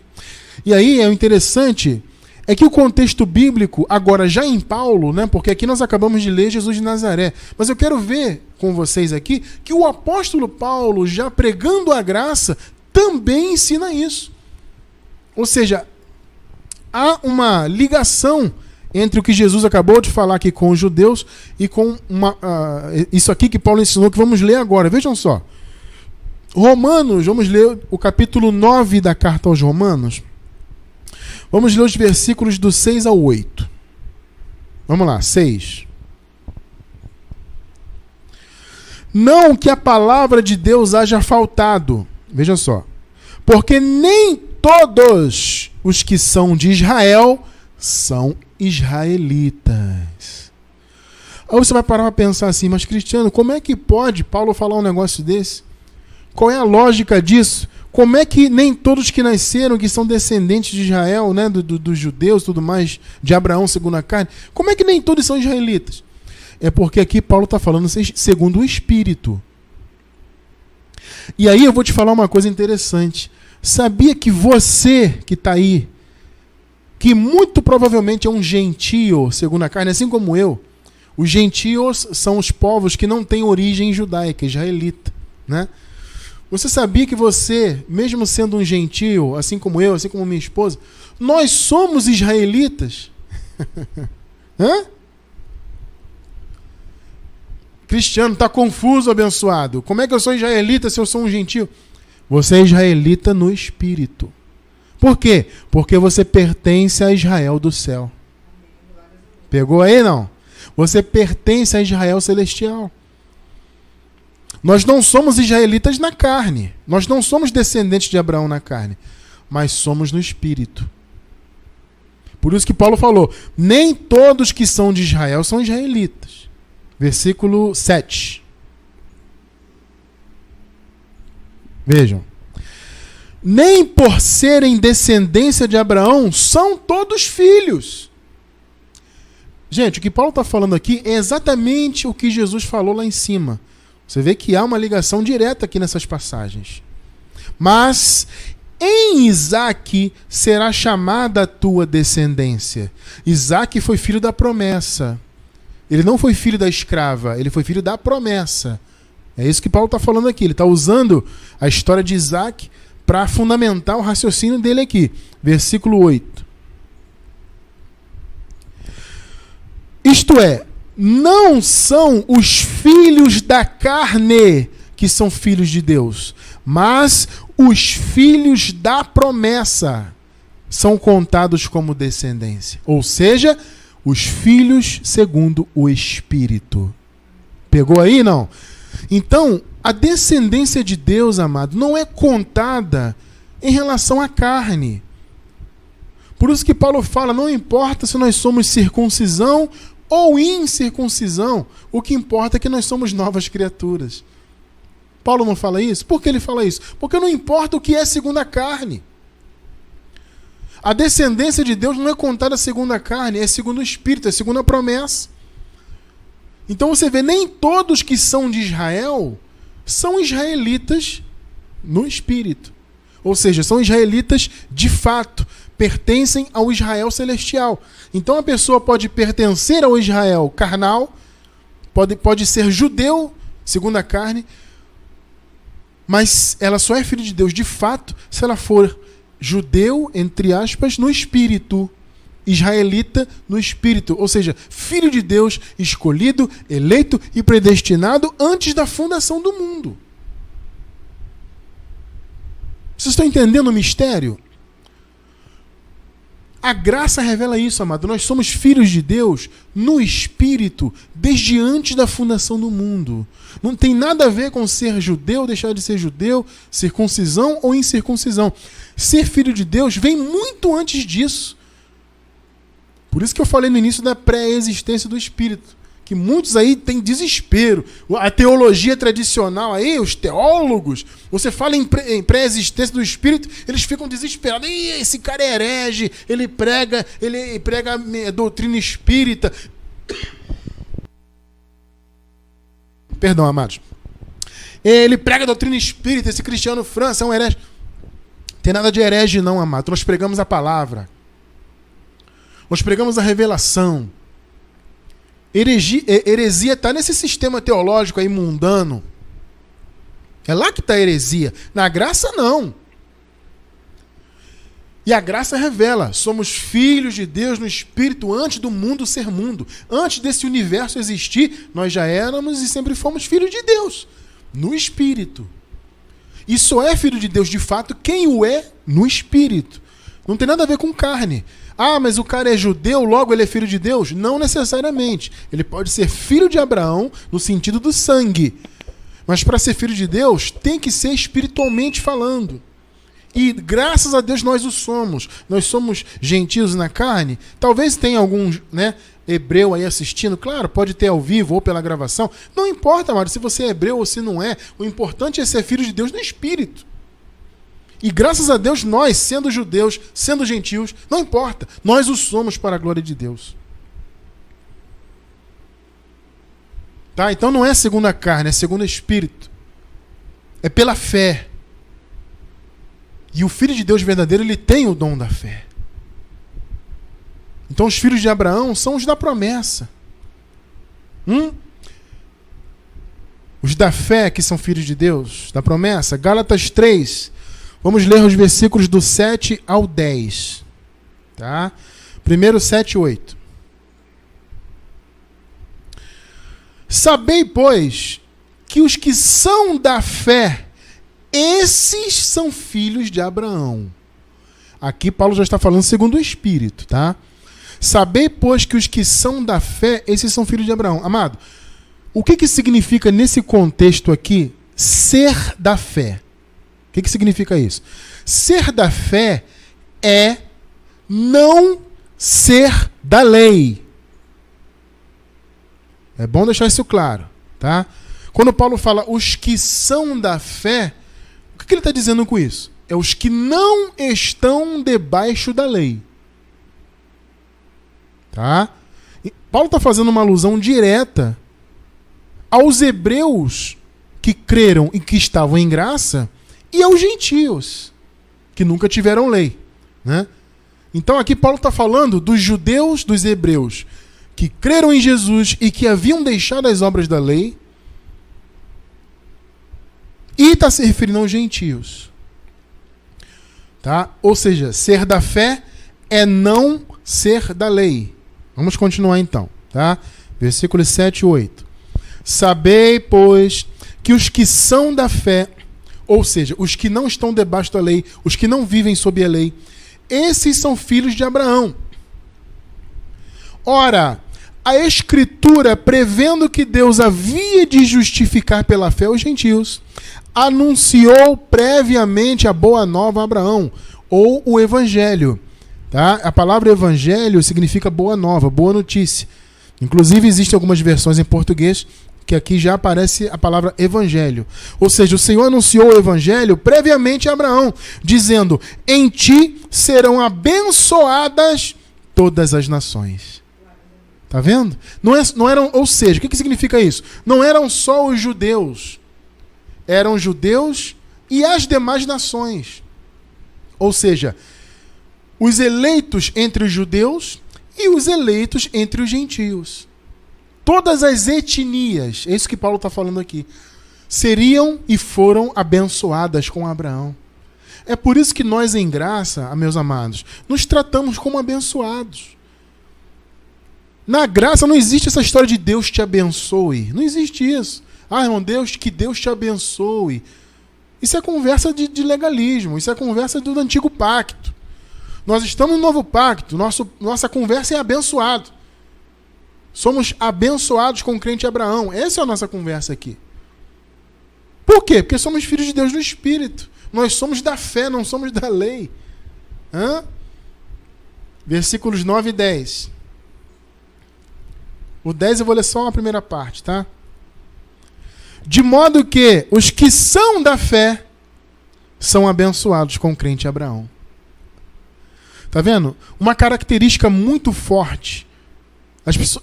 Speaker 1: E aí, o interessante é que o contexto bíblico, agora já em Paulo, né? Porque aqui nós acabamos de ler Jesus de Nazaré, mas eu quero ver com vocês aqui que o apóstolo Paulo, já pregando a graça, também ensina isso. Ou seja, há uma ligação entre o que Jesus acabou de falar aqui com os judeus e com isso aqui que Paulo ensinou, que vamos ler agora. Vejam só. Romanos, vamos ler o capítulo 9 da carta aos Romanos. Vamos ler os versículos do 6 ao 8. Vamos lá, 6. Não que a palavra de Deus haja faltado. Veja só. Porque nem todos os que são de Israel são israelitas. Aí você vai parar para pensar assim, mas Cristiano, como é que pode Paulo falar um negócio desse? Qual é a lógica disso? Como é que nem todos que nasceram, que são descendentes de Israel, né, dos judeus e tudo mais, de Abraão segundo a carne, como é que nem todos são israelitas? É porque aqui Paulo está falando segundo o Espírito. E aí eu vou te falar uma coisa interessante. Sabia que você que está aí, que muito provavelmente é um gentio segundo a carne, assim como eu, os gentios são os povos que não têm origem judaica, israelita, né? Você sabia que você, mesmo sendo um gentio, assim como eu, assim como minha esposa, nós somos israelitas? Hã? Cristiano, está confuso, abençoado. Como é que eu sou israelita se eu sou um gentio? Você é israelita no espírito. Por quê? Porque você pertence a Israel do céu. Pegou aí, não? Você pertence a Israel celestial. Nós não somos israelitas na carne. Nós não somos descendentes de Abraão na carne. Mas somos no espírito. Por isso que Paulo falou, nem todos que são de Israel são israelitas. Versículo 7. Vejam. Nem por serem descendência de Abraão são todos filhos. Gente, o que Paulo está falando aqui é exatamente o que Jesus falou lá em cima. Você vê que há uma ligação direta aqui nessas passagens. Mas em Isaque será chamada a tua descendência. Isaque foi filho da promessa. Ele não foi filho da escrava, ele foi filho da promessa. É isso que Paulo está falando aqui. Ele está usando a história de Isaque para fundamentar o raciocínio dele aqui. Versículo 8. Isto é, não são os filhos da carne que são filhos de Deus, mas os filhos da promessa são contados como descendência. Ou seja, os filhos segundo o Espírito. Pegou aí, não? Então, a descendência de Deus, amado, não é contada em relação à carne. Por isso que Paulo fala, não importa se nós somos circuncisão ou incircuncisão, o que importa é que nós somos novas criaturas. Paulo não fala isso? Por que ele fala isso? Porque não importa o que é segundo a carne. A descendência de Deus não é contada segundo a carne, é segundo o Espírito, é segundo a promessa. Então você vê, nem todos que são de Israel são israelitas no Espírito. Ou seja, são israelitas de fato, pertencem ao Israel celestial. Então a pessoa pode pertencer ao Israel carnal, pode ser judeu, segundo a carne, mas ela só é filho de Deus de fato se ela for judeu, entre aspas, no Espírito. Israelita no Espírito, ou seja, filho de Deus, escolhido, eleito e predestinado antes da fundação do mundo. Vocês estão entendendo o mistério? A graça revela isso, amado. Nós somos filhos de Deus no Espírito desde antes da fundação do mundo. Não tem nada a ver com ser judeu, deixar de ser judeu, circuncisão ou incircuncisão. Ser filho de Deus vem muito antes disso. Por isso que eu falei no início da pré-existência do Espírito. Que muitos aí têm desespero. A teologia tradicional aí, os teólogos, você fala em pré-existência do Espírito, eles ficam desesperados. Esse cara é herege, ele prega doutrina espírita. Perdão, amados. Ele prega doutrina espírita, esse Cristiano França é um herege. Não tem nada de herege não, amado. Nós pregamos a palavra. Nós pregamos a revelação. Heresia está nesse sistema teológico aí mundano. É lá que está a heresia. Na graça, não. E a graça revela, somos filhos de Deus no Espírito antes do mundo ser mundo. Antes desse universo existir, nós já éramos e sempre fomos filhos de Deus, no Espírito. E só é filho de Deus, de fato, quem o é no Espírito. Não tem nada a ver com carne. Ah, mas o cara é judeu, logo ele é filho de Deus? Não necessariamente. Ele pode ser filho de Abraão no sentido do sangue. Mas para ser filho de Deus, tem que ser espiritualmente falando. E graças a Deus nós o somos. Nós somos gentios na carne. Talvez tenha algum, hebreu aí assistindo. Claro, pode ter ao vivo ou pela gravação. Não importa, amado, se você é hebreu ou se não é. O importante é ser filho de Deus no Espírito. E graças a Deus nós, sendo judeus, sendo gentios, não importa. Nós o somos para a glória de Deus. Tá? Então não é segundo a carne, é segundo o Espírito. É pela fé. E o Filho de Deus verdadeiro, ele tem o dom da fé. Então os filhos de Abraão são os da promessa. Os da fé que são filhos de Deus, da promessa. Gálatas 3. Vamos ler os versículos do 7 ao 10. Tá? Primeiro 7 e 8. Sabei, pois, que os que são da fé, esses são filhos de Abraão. Aqui Paulo já está falando segundo o Espírito, tá? Sabei, pois, que os que são da fé, esses são filhos de Abraão. Amado, o que significa nesse contexto aqui ser da fé? O que significa isso? Ser da fé é não ser da lei. É bom deixar isso claro, tá? Quando Paulo fala os que são da fé, o que ele está dizendo com isso? É os que não estão debaixo da lei. Tá? E Paulo está fazendo uma alusão direta aos hebreus que creram e que estavam em graça e aos gentios que nunca tiveram lei. Né? Então aqui Paulo está falando dos judeus, dos hebreus que creram em Jesus e que haviam deixado as obras da lei, e está se referindo aos gentios. Tá? Ou seja, ser da fé é não ser da lei. Vamos continuar então. Tá? Versículos 7 e 8. Sabei, pois, que os que são da fé, ou seja, os que não estão debaixo da lei, os que não vivem sob a lei, esses são filhos de Abraão. Ora, a Escritura, prevendo que Deus havia de justificar pela fé os gentios, anunciou previamente a boa nova a Abraão, ou o Evangelho. Tá? A palavra Evangelho significa boa nova, boa notícia. Inclusive, existem algumas versões em português que aqui já aparece a palavra Evangelho. Ou seja, o Senhor anunciou o Evangelho previamente a Abraão, dizendo: em ti serão abençoadas todas as nações. Tá vendo? Não eram, ou seja, o que significa isso? Não eram só os judeus. Eram judeus e as demais nações. Ou seja, os eleitos entre os judeus e os eleitos entre os gentios. Todas as etnias, é isso que Paulo está falando aqui, seriam e foram abençoadas com Abraão. É por isso que nós, em graça, meus amados, nos tratamos como abençoados. Na graça não existe essa história de Deus te abençoe. Não existe isso. Ah, irmão, que Deus te abençoe. Isso é conversa de legalismo. Isso é conversa do antigo pacto. Nós estamos no novo pacto. Nossa conversa é abençoado. Somos abençoados com o crente Abraão. Essa é a nossa conversa aqui. Por quê? Porque somos filhos de Deus no Espírito. Nós somos da fé, não somos da lei. Versículos 9 e 10. O 10 eu vou ler só a primeira parte, tá? De modo que os que são da fé são abençoados com o crente Abraão. Tá vendo? Uma característica muito forte.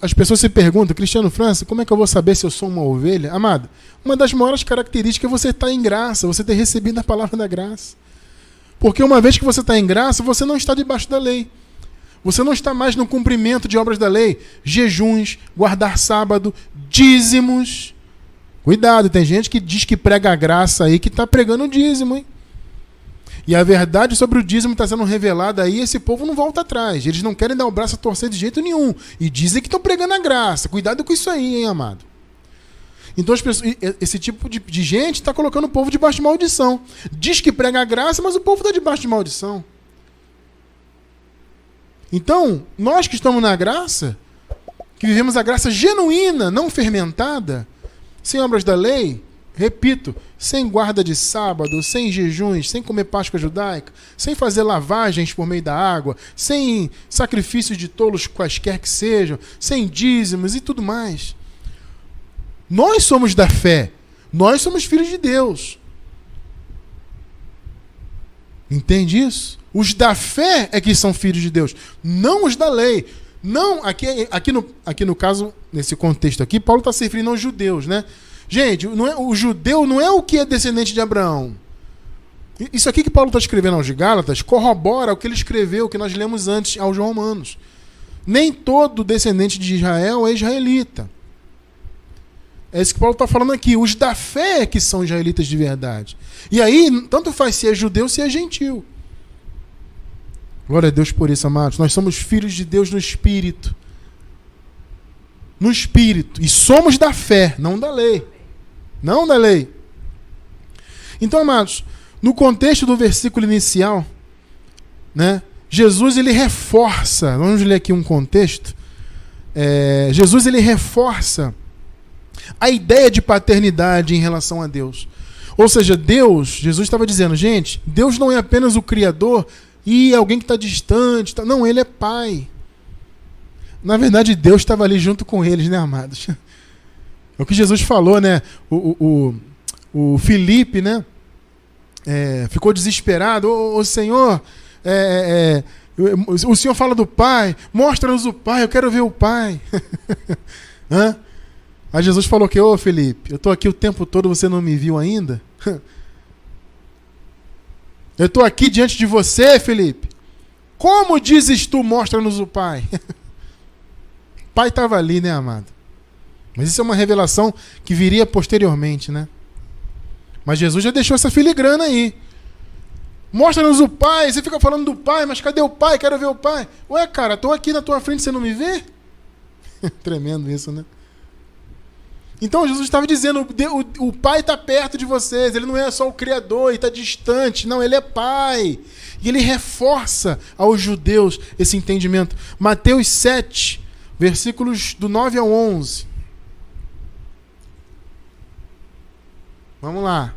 Speaker 1: As pessoas se perguntam: Cristiano França, como é que eu vou saber se eu sou uma ovelha? Amado, uma das maiores características é você estar em graça, você ter recebido a palavra da graça. Porque uma vez que você está em graça, você não está debaixo da lei. Você não está mais no cumprimento de obras da lei, jejuns, guardar sábado, dízimos. Cuidado, tem gente que diz que prega a graça aí, que está pregando o dízimo, hein? E a verdade sobre o dízimo está sendo revelada aí, esse povo não volta atrás. Eles não querem dar o braço a torcer de jeito nenhum. E dizem que estão pregando a graça. Cuidado com isso aí, hein, amado? Então esse tipo de gente está colocando o povo debaixo de maldição. Diz que prega a graça, mas o povo está debaixo de maldição. Então, nós que estamos na graça, que vivemos a graça genuína, não fermentada, sem obras da lei, repito, sem guarda de sábado, sem jejuns, sem comer Páscoa judaica, sem fazer lavagens por meio da água, sem sacrifícios de tolos quaisquer que sejam, sem dízimos e tudo mais. Nós somos da fé. Nós somos filhos de Deus. Entende isso? Os da fé é que são filhos de Deus, não os da lei. Não, aqui no caso, nesse contexto aqui, Paulo está se referindo aos judeus, né? Gente, o judeu não é o que é descendente de Abraão. Isso aqui que Paulo está escrevendo aos Gálatas corrobora o que ele escreveu, o que nós lemos antes aos Romanos. Nem todo descendente de Israel é israelita. É isso que Paulo está falando aqui. Os da fé é que são israelitas de verdade. E aí, tanto faz se é judeu, se é gentil. Glória a Deus por isso, amados. Nós somos filhos de Deus no Espírito. No Espírito. E somos da fé, não da lei. Não da lei. Então, amados, no contexto do versículo inicial, né, Jesus ele reforça, vamos ler aqui um contexto, Jesus ele reforça a ideia de paternidade em relação a Deus. Ou seja, Jesus estava dizendo, gente, Deus não é apenas o Criador e alguém que está distante, não, Ele é Pai. Na verdade, Deus estava ali junto com eles, né, amados? É o que Jesus falou, né? O Filipe, né? Ficou desesperado. Ô Senhor, o Senhor fala do Pai, mostra-nos o Pai, eu quero ver o Pai. Hã? Aí Jesus falou que, ô Filipe, eu estou aqui o tempo todo, você não me viu ainda? Eu estou aqui diante de você, Filipe. Como dizes tu, mostra-nos o Pai? O Pai estava ali, né, amado? Mas isso é uma revelação que viria posteriormente, né? Mas Jesus já deixou essa filigrana aí. Mostra-nos o Pai. Você fica falando do Pai, mas cadê o Pai? Quero ver o Pai. Ué, cara, estou aqui na tua frente, você não me vê? Tremendo isso, né? Então Jesus estava dizendo, o Pai está perto de vocês. Ele não é só o Criador e está distante. Não, Ele é Pai. E Ele reforça aos judeus esse entendimento. Mateus 7, versículos do 9 ao 11. Vamos lá.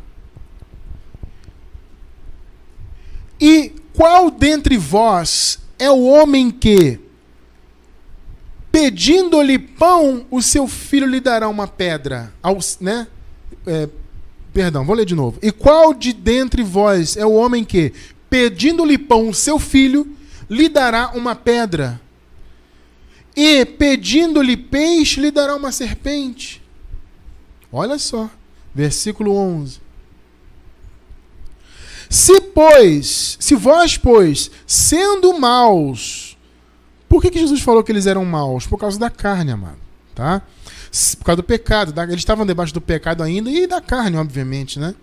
Speaker 1: E qual dentre vós é o homem que, pedindo-lhe pão, o seu filho lhe dará uma pedra? Vou ler de novo. E qual de dentre vós é o homem que, pedindo-lhe pão, o seu filho lhe dará uma pedra? E pedindo-lhe peixe, lhe dará uma serpente? Olha só. Versículo 11. Se vós, pois, sendo maus... Por que Jesus falou que eles eram maus? Por causa da carne, amado. Tá? Por causa do pecado. Eles estavam debaixo do pecado ainda e da carne, obviamente, né?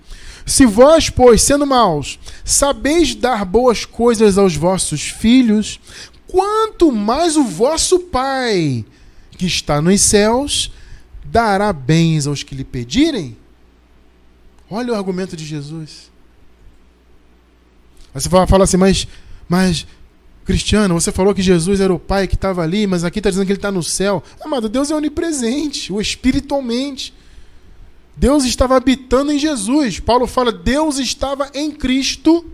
Speaker 1: Se vós, pois, sendo maus, sabeis dar boas coisas aos vossos filhos, quanto mais o vosso Pai, que está nos céus, dará bens aos que lhe pedirem? Olha o argumento de Jesus. Aí você fala assim, mas Cristiano, você falou que Jesus era o Pai que estava ali, mas aqui está dizendo que Ele está no céu. Amado, Deus é onipresente, ou espiritualmente. Deus estava habitando em Jesus. Paulo fala, Deus estava em Cristo,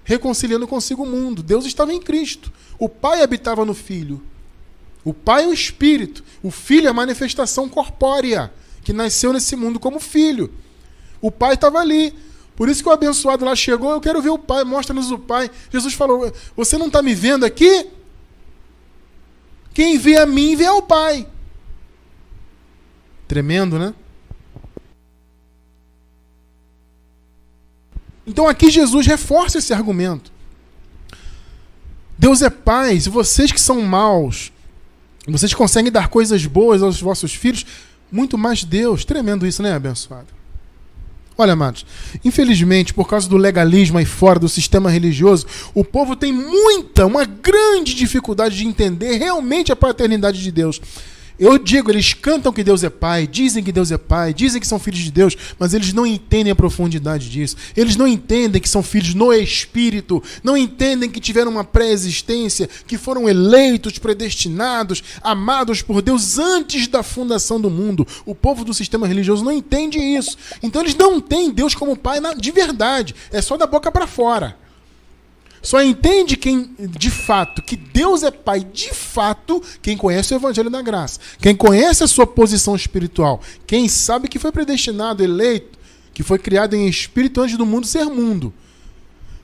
Speaker 1: reconciliando consigo o mundo. Deus estava em Cristo. O Pai habitava no Filho. O Pai é o Espírito. O Filho é a manifestação corpórea, que nasceu nesse mundo como Filho. O Pai estava ali. Por isso que o abençoado lá chegou, eu quero ver o Pai, mostra-nos o Pai. Jesus falou, você não está me vendo aqui? Quem vê a mim, vê ao Pai. Tremendo, né? Então aqui Jesus reforça esse argumento. Deus é Pai, se vocês que são maus, vocês conseguem dar coisas boas aos vossos filhos, muito mais Deus. Tremendo isso, né, abençoado? Olha, amados, infelizmente, por causa do legalismo aí fora, do sistema religioso, o povo tem uma grande dificuldade de entender realmente a paternidade de Deus. Eu digo, eles cantam que Deus é Pai, dizem que Deus é Pai, dizem que são filhos de Deus, mas eles não entendem a profundidade disso. Eles não entendem que são filhos no Espírito, não entendem que tiveram uma pré-existência, que foram eleitos, predestinados, amados por Deus antes da fundação do mundo. O povo do sistema religioso não entende isso. Então eles não têm Deus como Pai de verdade, é só da boca para fora. Só entende quem, de fato, que Deus é Pai, de fato, quem conhece o Evangelho da Graça. Quem conhece a sua posição espiritual. Quem sabe que foi predestinado, eleito, que foi criado em espírito antes do mundo ser mundo.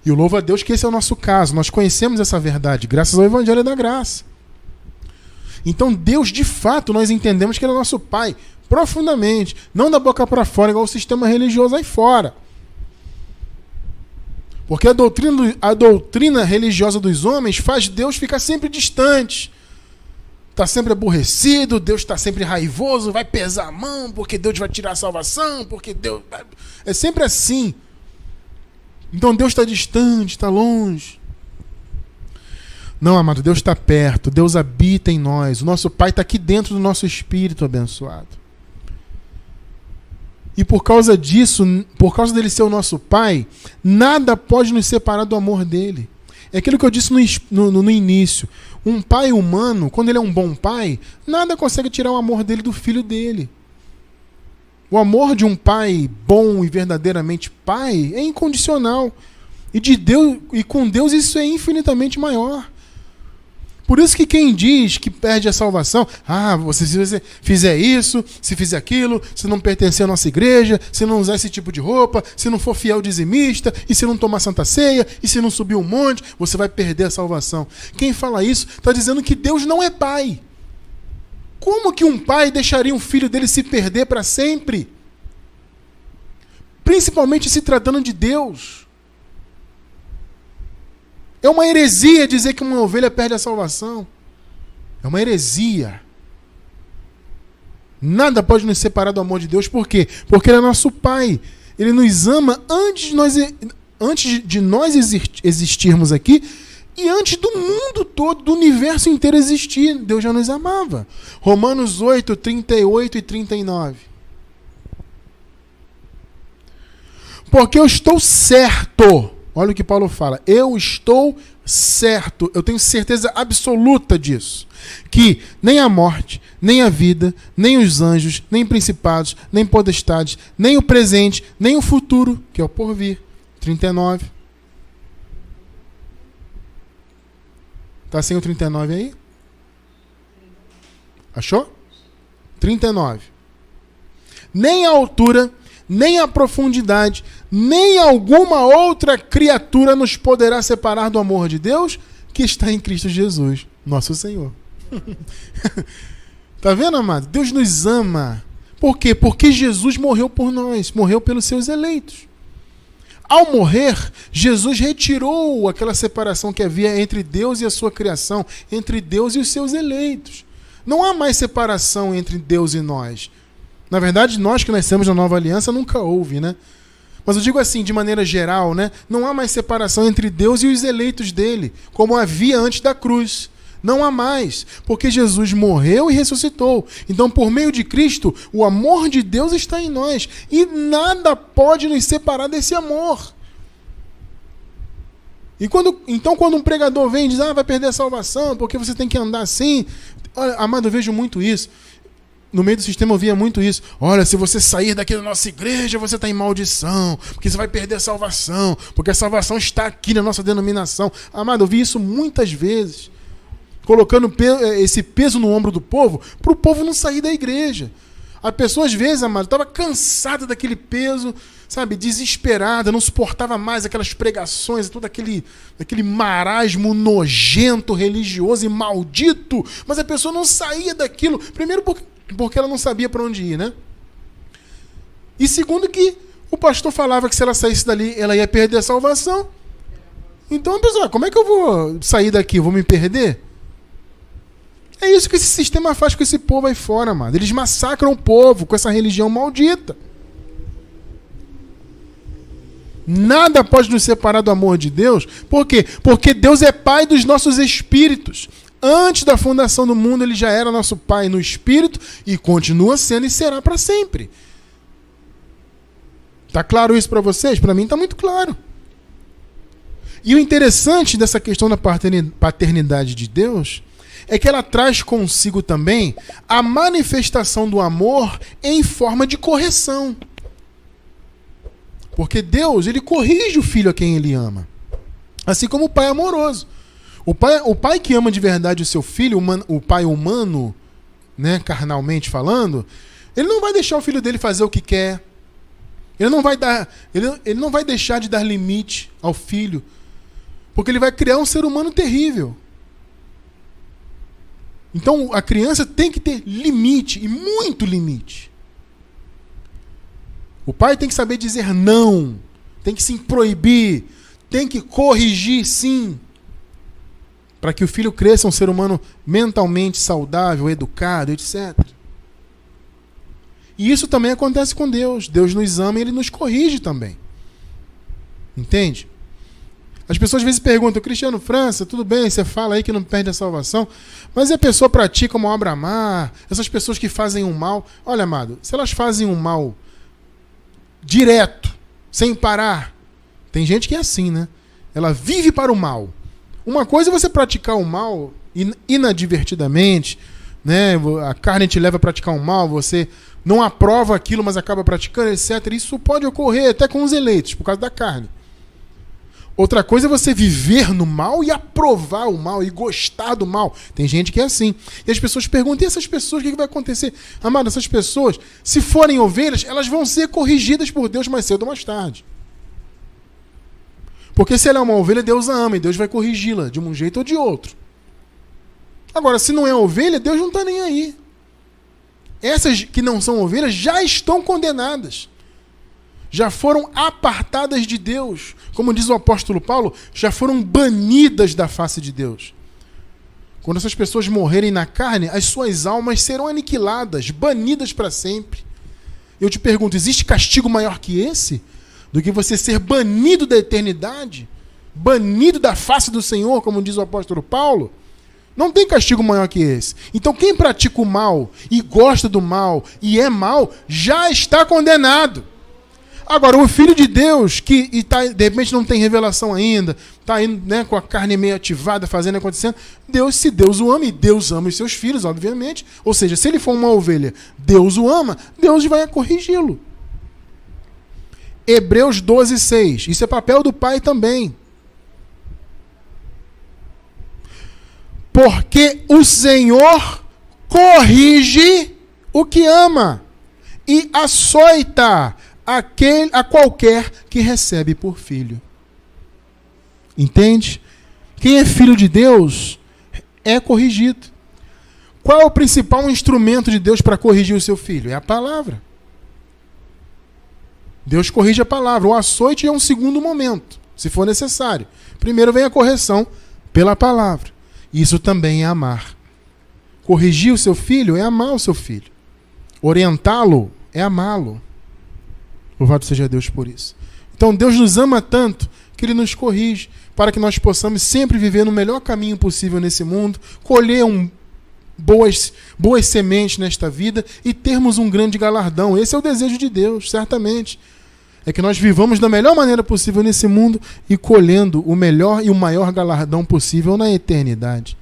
Speaker 1: E eu louvo a Deus que esse é o nosso caso. Nós conhecemos essa verdade, graças ao Evangelho da Graça. Então Deus, de fato, nós entendemos que Ele é nosso Pai, profundamente. Não da boca para fora, igual o sistema religioso aí fora. Porque a doutrina religiosa dos homens faz Deus ficar sempre distante. Está sempre aborrecido, Deus está sempre raivoso, vai pesar a mão, porque Deus vai tirar a salvação, porque Deus... É sempre assim. Então Deus está distante, está longe. Não, amado, Deus está perto, Deus habita em nós. O nosso Pai está aqui dentro do nosso espírito abençoado. E por causa disso, por causa dele ser o nosso Pai, nada pode nos separar do amor dele. É aquilo que eu disse no início. Um pai humano, quando ele é um bom pai, nada consegue tirar o amor dele do filho dele. O amor de um pai bom e verdadeiramente pai é incondicional. E de Deus, e com Deus isso é infinitamente maior. Por isso que quem diz que perde a salvação, se você fizer isso, se fizer aquilo, se não pertencer à nossa igreja, se não usar esse tipo de roupa, se não for fiel dizimista, e se não tomar santa ceia, e se não subir um monte, você vai perder a salvação. Quem fala isso está dizendo que Deus não é pai. Como que um pai deixaria um filho dele se perder para sempre? Principalmente se tratando de Deus. É uma heresia dizer que uma ovelha perde a salvação. É uma heresia. Nada pode nos separar do amor de Deus. Por quê? Porque Ele é nosso Pai. Ele nos ama antes de nós existirmos aqui e antes do mundo todo, do universo inteiro existir. Deus já nos amava. Romanos 8, 38 e 39. Porque eu estou certo. Olha o que Paulo fala. Eu estou certo, eu tenho certeza absoluta disso. Que nem a morte, nem a vida, nem os anjos, nem principados, nem potestades, nem o presente, nem o futuro, que é o porvir. 39. Tá sem o 39 aí? Achou? 39. Nem a altura, nem a profundidade, nem alguma outra criatura nos poderá separar do amor de Deus que está em Cristo Jesus, nosso Senhor. Tá vendo, amado? Deus nos ama. Por quê? Porque Jesus morreu por nós, morreu pelos seus eleitos. Ao morrer, Jesus retirou aquela separação que havia entre Deus e a sua criação, entre Deus e os seus eleitos. Não há mais separação entre Deus e nós. Na verdade, nós que nascemos na nova aliança nunca houve, né? Mas eu digo assim, de maneira geral, né? Não há mais separação entre Deus e os eleitos dele, como havia antes da cruz. Não há mais, porque Jesus morreu e ressuscitou. Então, por meio de Cristo, o amor de Deus está em nós. E nada pode nos separar desse amor. E quando um pregador vem e diz, vai perder a salvação, porque você tem que andar assim. Olha, amado, eu vejo muito isso. No meio do sistema eu via muito isso. Olha, se você sair daqui da nossa igreja, você está em maldição, porque você vai perder a salvação, porque a salvação está aqui na nossa denominação. Amado, eu vi isso muitas vezes, colocando esse peso no ombro do povo, para o povo não sair da igreja. A pessoa, às vezes, amado, estava cansada daquele peso, sabe, desesperada, não suportava mais aquelas pregações, todo aquele marasmo nojento, religioso e maldito, mas a pessoa não saía daquilo, primeiro porque ela não sabia para onde ir, né? E segundo que o pastor falava que se ela saísse dali, ela ia perder a salvação. Então a pessoa, como é que eu vou sair daqui? Eu vou me perder? É isso que esse sistema faz com esse povo aí fora, mano. Eles massacram o povo com essa religião maldita. Nada pode nos separar do amor de Deus. Por quê? Porque Deus é Pai dos nossos espíritos. Antes da fundação do mundo, Ele já era nosso Pai no espírito e continua sendo e será para sempre. Está claro isso para vocês? Para mim está muito claro. E o interessante dessa questão da paternidade de Deus é que ela traz consigo também a manifestação do amor em forma de correção. Porque Deus, Ele corrige o filho a quem Ele ama. Assim como o pai amoroso. O pai que ama de verdade o seu filho, o pai humano, né, carnalmente falando, ele não vai deixar o filho dele fazer o que quer. Ele não vai deixar de dar limite ao filho. Porque ele vai criar um ser humano terrível. Então a criança tem que ter limite, e muito limite. O pai tem que saber dizer não, tem que se proibir, tem que corrigir sim, para que o filho cresça um ser humano mentalmente saudável, educado, etc. E isso também acontece com Deus. Deus nos ama e Ele nos corrige também. Entende? As pessoas às vezes perguntam, Cristiano França, tudo bem, você fala aí que não perde a salvação, mas e a pessoa pratica uma obra má, essas pessoas que fazem um mal, olha, amado, se elas fazem um mal direto, sem parar, tem gente que é assim, né? Ela vive para o mal. Uma coisa é você praticar o mal inadvertidamente, né? A carne te leva a praticar um mal, você não aprova aquilo, mas acaba praticando, etc. Isso pode ocorrer até com os eleitos, por causa da carne. Outra coisa é você viver no mal e aprovar o mal e gostar do mal. Tem gente que é assim. E as pessoas perguntam, e essas pessoas, o que vai acontecer? Amado, essas pessoas, se forem ovelhas, elas vão ser corrigidas por Deus mais cedo ou mais tarde. Porque se ela é uma ovelha, Deus a ama e Deus vai corrigi-la de um jeito ou de outro. Agora, se não é ovelha, Deus não está nem aí. Essas que não são ovelhas já estão condenadas. Já foram apartadas de Deus. Como diz o apóstolo Paulo, já foram banidas da face de Deus. Quando essas pessoas morrerem na carne, as suas almas serão aniquiladas, banidas para sempre. Eu te pergunto, existe castigo maior que esse? Do que você ser banido da eternidade? Banido da face do Senhor, como diz o apóstolo Paulo? Não tem castigo maior que esse. Então quem pratica o mal e gosta do mal e é mal, já está condenado. Agora, o Filho de Deus, que de repente não tem revelação ainda, está indo, né, com a carne meio ativada, fazendo, acontecendo, se Deus o ama, e Deus ama os seus filhos, obviamente, ou seja, se ele for uma ovelha, Deus o ama, Deus vai corrigi-lo. Hebreus 12:6, isso é papel do pai também. Porque o Senhor corrige o que ama e açoita a qualquer que recebe por filho. Entende? Quem é filho de Deus é corrigido. Qual é o principal instrumento de Deus para corrigir o seu filho? É a palavra. Deus corrige a palavra. O açoite é um segundo momento, se for necessário. Primeiro vem a correção pela palavra. Isso também é amar. Corrigir o seu filho é amar o seu filho. Orientá-lo é amá-lo. Louvado seja Deus por isso. Então Deus nos ama tanto que Ele nos corrige para que nós possamos sempre viver no melhor caminho possível nesse mundo, colher boas sementes nesta vida e termos um grande galardão. Esse é o desejo de Deus, certamente. É que nós vivamos da melhor maneira possível nesse mundo e colhendo o melhor e o maior galardão possível na eternidade.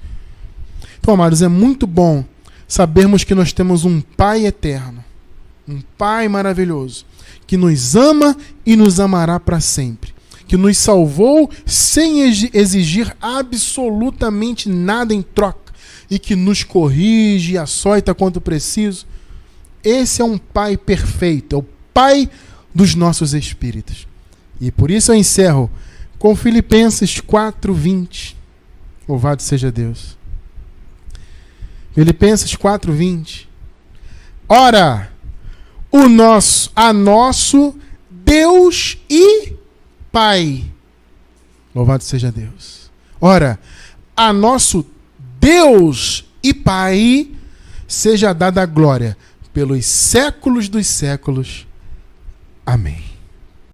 Speaker 1: Então, amados, é muito bom sabermos que nós temos um Pai eterno, um Pai maravilhoso, que nos ama e nos amará para sempre, que nos salvou sem exigir absolutamente nada em troca e que nos corrige e açoita quanto preciso. Esse é um Pai perfeito, é o Pai dos nossos espíritos. E por isso eu encerro com Filipenses 4:20. Louvado seja Deus. Filipenses 4:20. Ora, a nosso Deus e Pai. Louvado seja Deus. Ora, a nosso Deus e Pai seja dada a glória pelos séculos dos séculos. Amém.